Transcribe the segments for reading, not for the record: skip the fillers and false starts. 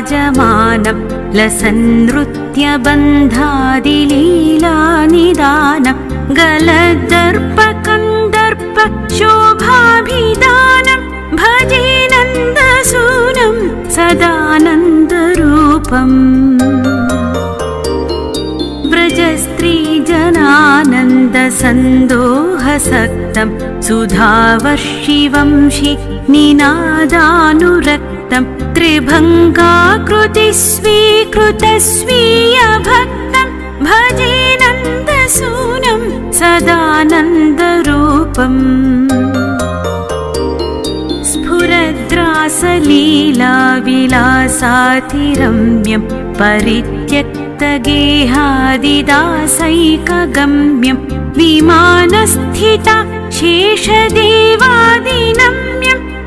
विराजमानं लसन्नृत्यबन्धादिलीलानिदानं गलदर्पकन्दर्प शोभाभिधानं भजे नन्दसूनं सदानन्दरूपम् व्रजस्त्रीजनानन्दसन्दोहसक्तं सुधावर्षिवंशि निनादानुरक्तं त्रिभङ्गाकृतिस्वीकृतस्वीयभक्तं भजे नन्दसूनं सदानन्दरूपम् स्फुरद्रासलीलाविलासातिरम्यं परित्यक्तगेहादिदासैकगम्यं विमानस्थिता शेषदेवादिनम्यं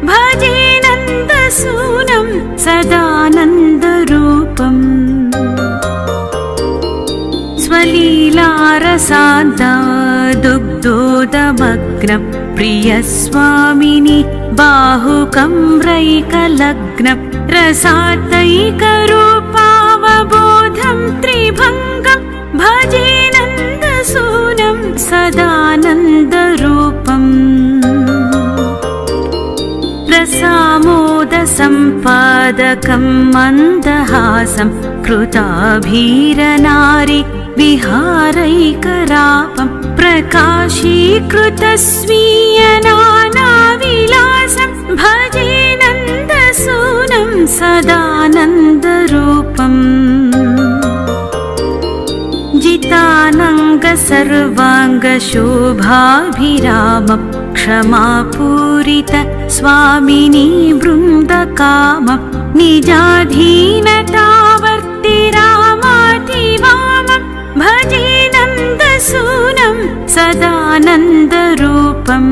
भजे नन्दसूनं सदानन्दरूपम् स्वलीलारसान्तादुग्धोदमग्नं प्रियस्वामिनि बाहुकं रैकलग्नं रसातैकरूपावबोधं त्रिभङ्गं भजे नन्दसूनं सदानन्दरूपम् रसामोदसम्पादकं मन्दहासं कृताभीरनारि विहारैकरापं प्रकाशीकृतस्वीयनानाविलासं भजे नन्दसूनं सदानन्दरूपम् जितानङ्गसर्वाङ्गशोभाभिरामं क्षमापूरित स्वामिनी वृन्दकामं निजाधीनतावर्तिरामातिवामं भजे नन्दसूनं सदानन्दरूपम्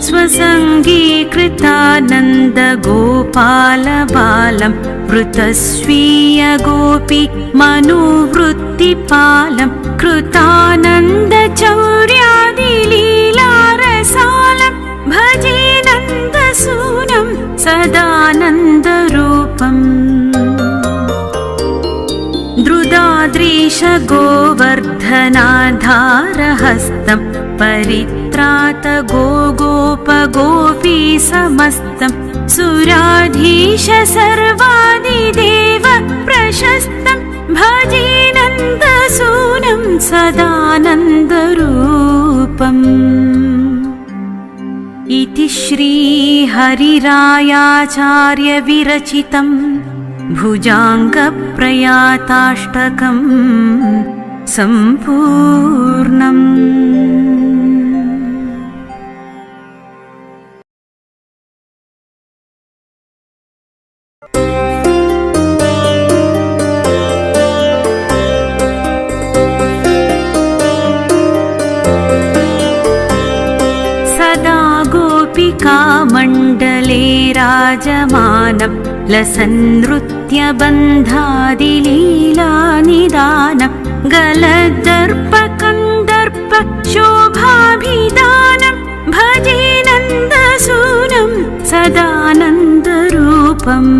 स्वसङ्गीकृतानन्दगोपालबालं वृतस्वीयगोपी मनोवृत्तिपालं कृतानन्दचौर्यादिलीलारसालं भजे नन्दसूनं सदानन्दरूपम् द्रुदाद्रीशगोवर्धनाधारहस्तं परित्रात गोगोपगोपी समस्तं सुराधीश सर्वादिदेव प्रशस्तं भजे नन्दसूनं सदानन्दरूपम् इति श्रीहरिरायाचार्य विरचितं भुजाङ्गप्रयाताष्टकं सम्पूर्णम्। सदा गोपिकामण्डले राजमानं लसन्नृत्यबन्धादिलीलानिदानं गलदर्पकन्दर्प शोभाभिधानं भजे नन्दसूनं सदानन्दरूपम्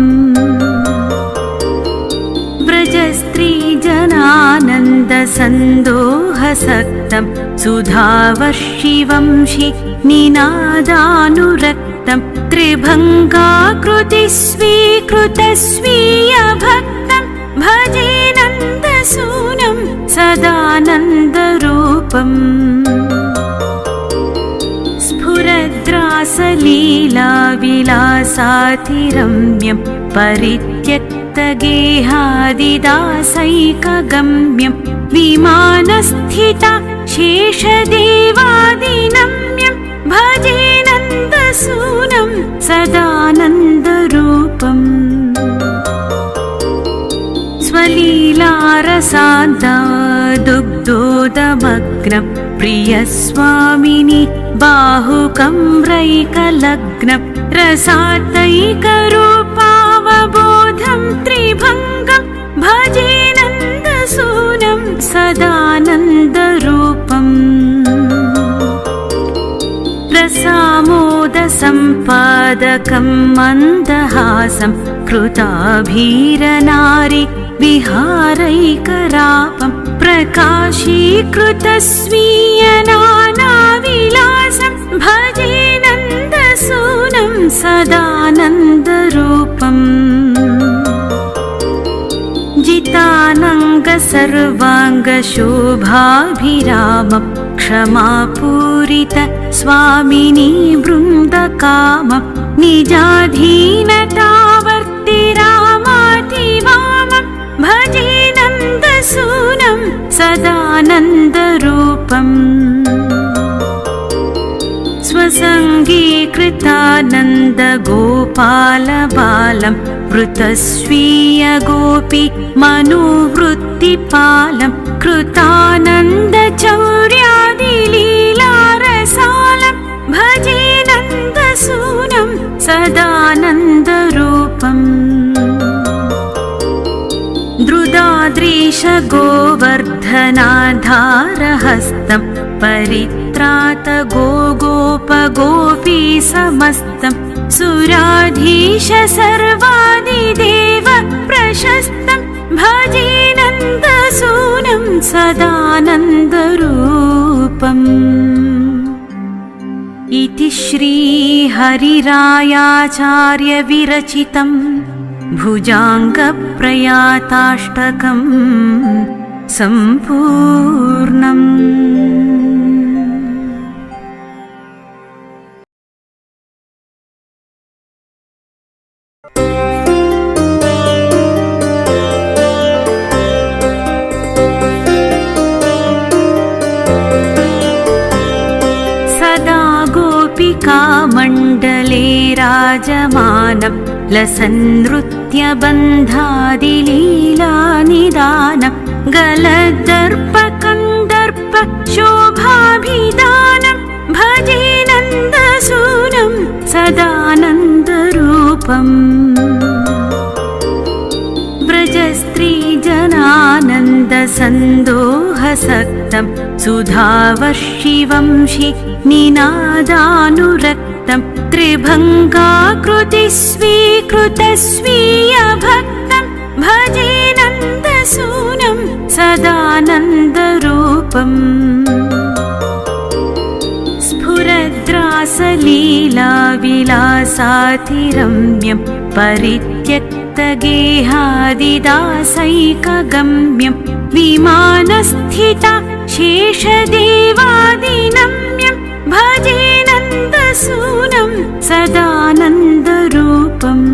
व्रजस्त्रीजनानन्दसन्दोहसक्तं सुधावर्षिवंशि निनादानुरक्तं त्रिभङ्गाकृतिस्वीकृतस्वीयभक्तं भजे नन्दसूनं सदानन्दरूपम् स्फुरद्रासलीलाविलासातिरम्यं परित्यक्तगेहादिदासैकगम्यं विमानस्थिता शेषदेवादिनम्यं भजे नन्दसूनं सदानन्दरूपम् स्वलीलारसान्तादुग्धोदमग्नं प्रियस्वामिनि बाहुकं रैकलग्नं रसातैकरूपावबोधं त्रिभङ्गं भजे नन्दसूनं सदानन्दरूपम् रसामोदसम्पादकं प्रसादकं मन्दहासं कृताभीरनारि विहारैकरापं प्रकाशीकृतस्वीयनानाविलासं भजे नन्दसूनं सदानन्दरूपम् जितानङ्ग सर्वाङ्गशोभाभिरामं क्षमापूरित स्वामिनी बृन्दकामं निजाधीनतावर्तिरामातिवामं भजे नन्दसूनं सदानन्दरूपम् स्वसङ्गीकृतानन्दगोपालबालं वृतस्वीयगोपी मनोवृत्तिपालं कृतानन्दचौर्यादिलीलारसालं भजे नन्दसूनं सदानन्दरूपम् द्रुदाद्रीशगोवर्धनाधारहस्तं परित्रात गोगोपगोपी समस्तं सुराधीश सर्वादिदेव प्रशस्तं भजे नन्दसूनं सदानन्दरूपम् इति श्रीहरिरायाचार्य विरचितं भुजाङ्गप्रयाताष्टकं सम्पूर्णम्। सदा गोपिकामण्डले राजमानं लसन्नृत्यबन्धादिलीलानिदानं गलदर्पकन्दर्प शोभाभिदानं भजे नन्दसूनं सदानन्दरूपम् व्रजस्त्रीजनानन्दसन्दोहसक्तं सुधावर्षिवंशि निनादानुरक्तं त्रिभङ्गाकृतिस्वीकृतस्वीयभक्तं भजे नन्दसूनं सदानन्दरूपम् स्फुरद्रासलीलाविलासातिरम्यं परित्यक्तगेहादिदासैकगम्यं विमानस्थिता शेषदेवादिनम्यं भजे नन्दसूनं सदानन्दरूपम्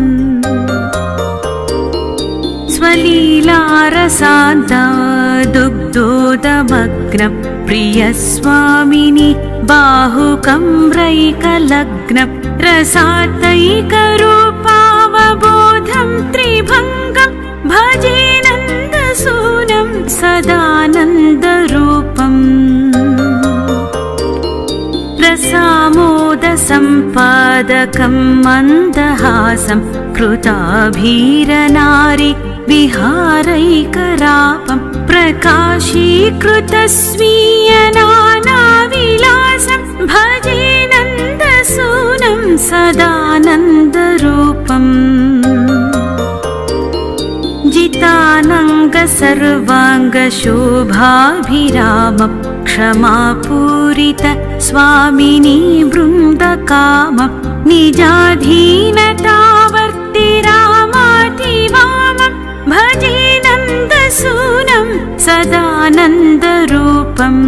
स्वलीलारसान्तादुग्धोदमग्नं प्रियस्वामिनि बाहुकं रैकलग्नं रसातैकरूपावबोधं त्रिभङ्गं भजे नन्दसूनं सदानन्दरूपम् रसामोदसम्पादकं मन्दहासं कृताभीरनारि विहारैकरापं प्रकाशीकृतस्वीयनानाविलासं भजे नन्दसूनं सदानन्दरूपम् जितानङ्ग सर्वाङ्गशोभाभिरामं क्षमापूरित स्वामिनी बृन्दकामं निजाधीनतावर्तिरामातिवामं भजे नन्दसूनं सदानन्दरूपम्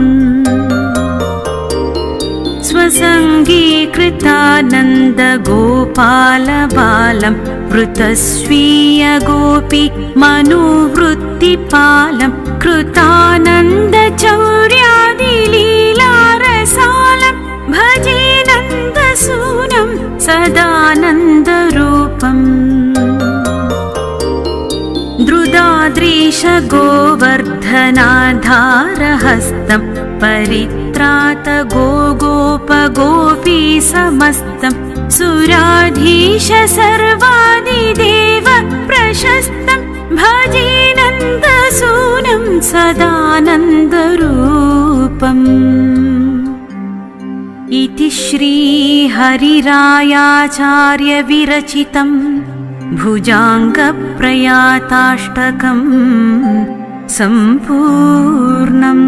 स्वसङ्गीकृतानन्दगोपालबालं वृतस्वीयगोपी मनोवृत्तिपालं कृतानन्दचौर्यादिलीलारसालं भजे नन्दसूनं सदानन्दरूपम् द्रुदाद्रीशगोवर्धनाधारहस्तं परित्रात गोगोपगोपी समस्तं सुराधीश सर्वादिदेव प्रशस्तं भजे नन्दसूनं सदानन्दरूपम् इति श्रीहरिरायाचार्यविरचितं भुजाङ्गप्रयाताष्टकं सम्पूर्णम्।